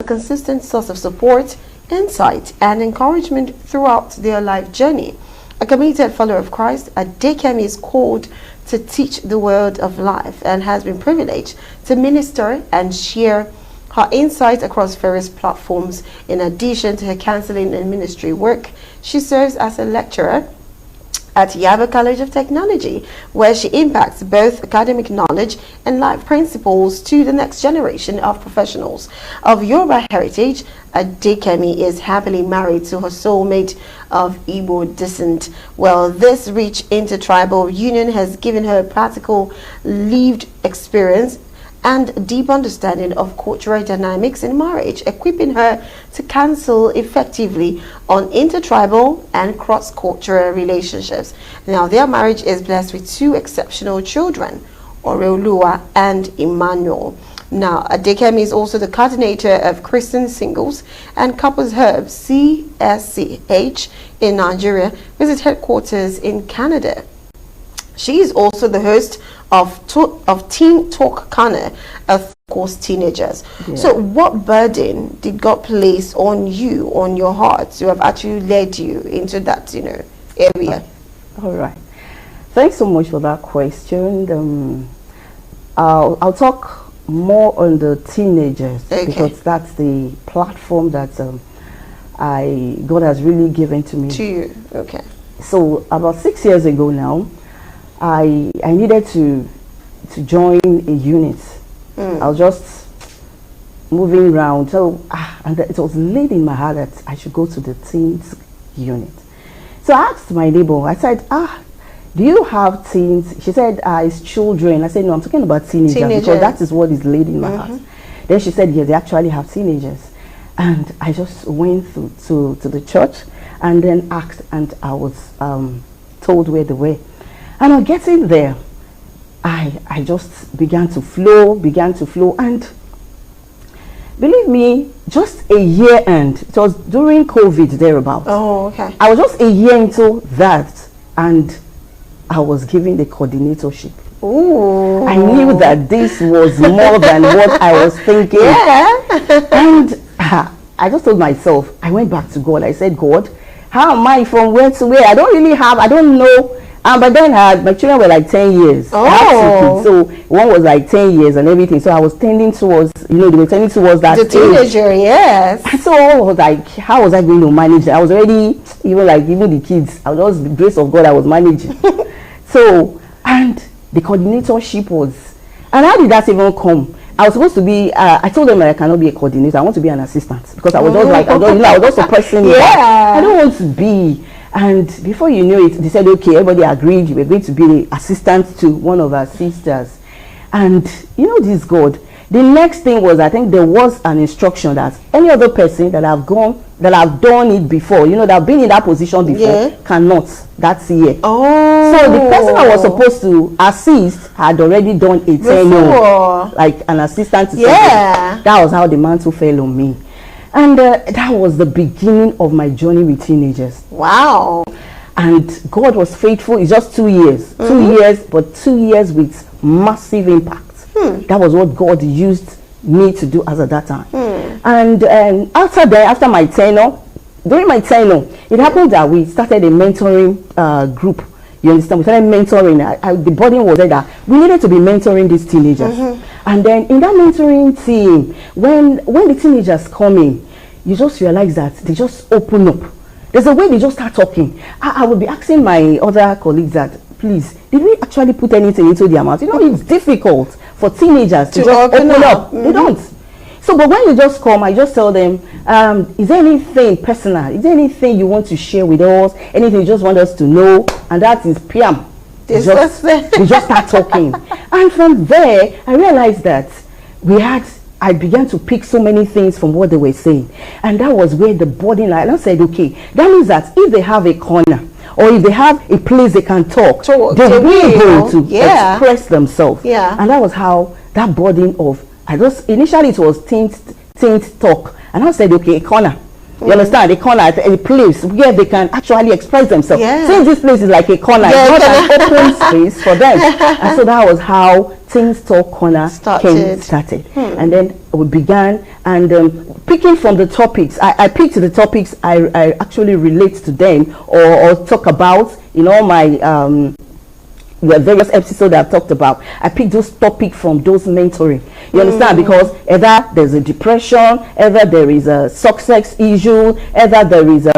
a consistent source of support, insight, and encouragement throughout their life journey. A committed follower of Christ, Adekemi is called to teach the world of life and has been privileged to minister and share her insights across various platforms. In addition to her counseling and ministry work, she serves as a lecturer at Yaba College of Technology, where she impacts both academic knowledge and life principles to the next generation of professionals. Of Yoruba heritage, Adekemi is happily married to her soulmate of Igbo descent. Well, this rich intertribal union has given her practical lived experience and deep understanding of cultural dynamics in marriage, equipping her to counsel effectively on intertribal and cross-cultural relationships. Now, their marriage is blessed with two exceptional children, Oreoluwa and Emmanuel. Now, Adekemi is also the coordinator of Christian Singles and Couples Hub, CSCH, in Nigeria, with its headquarters in Canada. She is also the host of Teen Talk Corner, of course, teenagers. Yeah. So what burden did God place on you, on your heart, to have actually led you into that, area? All right. Thanks so much for that question. I'll talk more on the teenagers, okay, because that's the platform that God has really given to me. To you, okay. So about 6 years ago now, I needed to join a unit. I was just moving around, so and it was laid in my heart that I should go to the teens unit. So I asked my neighbor, I said, do you have teens? She said, it's children. I said, no, I'm talking about teenagers, because that is what is laid in my heart. Then she said, yeah, they actually have teenagers. And I just went to the church and then asked, and I was told where they were. And on getting there, I just began to flow, and believe me, just a year end. It was during COVID thereabout. Oh, okay. I was just a year into that, and I was given the coordinatorship. Ooh. I knew that this was more than what I was thinking. Yeah. And I just told myself, I went back to God. I said, God, how am I from where to where? I don't know. But then my children were like 10 years. Oh. I had 2 kids, so one was like 10 years and everything. So I was tending towards, they were tending towards that the teenager, yes. And so I was like, how was I going to manage that? I was already, even the kids, I was just the grace of God I was managing. So, and the coordinatorship was, and how did that even come? I was supposed to be, I told them that I cannot be a coordinator. I want to be an assistant, because I was just like, I was just suppressing it. Yeah. I don't want to be. And before you knew it, they said, okay, everybody agreed you were going to be the assistant to one of our sisters. And this God, the next thing was, I think there was an instruction that any other person that have done it before, that have been in that position before, cannot. That's year. Oh. So the person I was supposed to assist had already done a tenure, like an assistant to somebody. That was how the mantle fell on me. And that was the beginning of my journey with teenagers. Wow. And God was faithful. It's just 2 years. 2 years, but 2 years with massive impact. That was what God used me to do as at that time. And after my tenure, during my tenure, it happened that we started a mentoring group. You understand? We started mentoring. The burden was that we needed to be mentoring these teenagers. And then in that mentoring team, when the teenagers come in, you just realize that they just open up. There's a way they just start talking. I will be asking my other colleagues that, please, did we actually put anything into their mouth? It's difficult for teenagers to just open up. They don't. So, but when you just come, I just tell them, is there anything personal? Is there anything you want to share with us? Anything you just want us to know? And that is PM. We just start talking. And from there, I realized that I began to pick so many things from what they were saying. And that was where the burden, I said, okay, that means that if they have a corner, or if they have a place they can talk, they will be able to express themselves. And that was how that burden of, initially it was teen talk. And I said, okay, a corner. You understand? A corner, a place where they can actually express themselves. Yeah. Since this place is like a corner, Yeah, it's not an open space for them. And so that was how Teens Talk Corner started. And then we began, and picking from the topics, I picked the topics I actually relate to them, or talk about in all my the various episodes I've talked about. I picked those topics from those mentoring. You understand? Because either there's a depression, either there is a success issue, either there is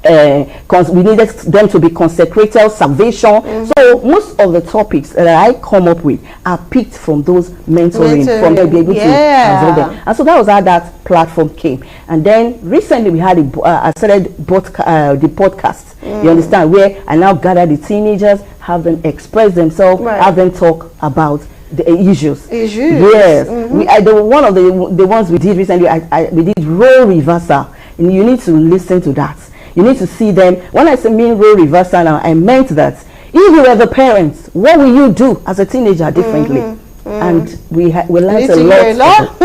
we needed them to be consecrated, salvation. So most of the topics that I come up with are picked from those mentoring. From them, be able to answer them. And so that was how that platform came. And then recently we had I started the podcast. You understand, where I now gather the teenagers, have them express themselves, have them talk about the issues. Yes. One of the ones we did recently, we did role reversal, and you need to listen to that. You need to see them. When I say mean role reversal now, I meant that if you were the parents, what will you do as a teenager differently? And we learned a lot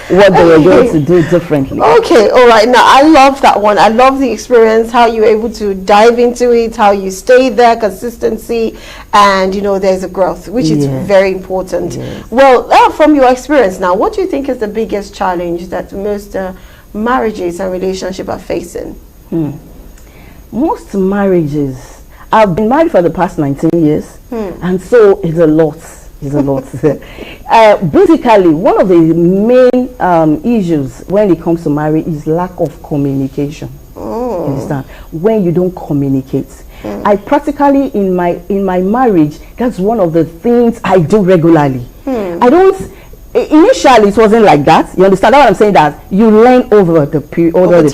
what they were going to do differently. Okay, all right. Now, I love that one. I love the experience, how you were able to dive into it, how you stay there, consistency, and, you know, there's a growth, which is very important. Yes. Well, from your experience now, what do you think is the biggest challenge that most marriages and relationships are facing? Most marriages, I've been married for the past 19 years, and so it's a lot. It's a lot. Basically, one of the main issues when it comes to marriage is lack of communication. You understand? When you don't communicate. I practically in my marriage, that's one of the things I do regularly. I don't. Initially, it wasn't like that. You understand what I'm saying? That you learn over the period, over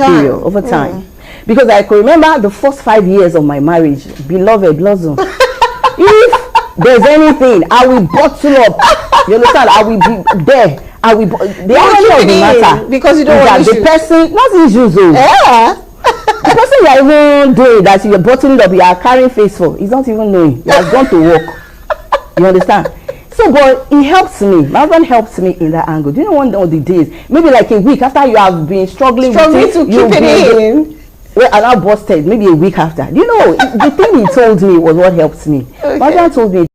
time. Because I can remember the first 5 years of my marriage, beloved blossom. If there's anything, I will bottle up. You understand? I will be there. I will. The irony of the matter, because you don't want the person, not issues. The person you are even doing that you are bottling up, you are carrying face for, is not even knowing. He has gone to work. You understand? So, but it helps me. My husband helps me in that angle. Do you know one of the days, maybe like a week after you have been struggling with it, to keep it in. Well, and I busted maybe a week after. You know, the thing he told me was what helped me. My husband told me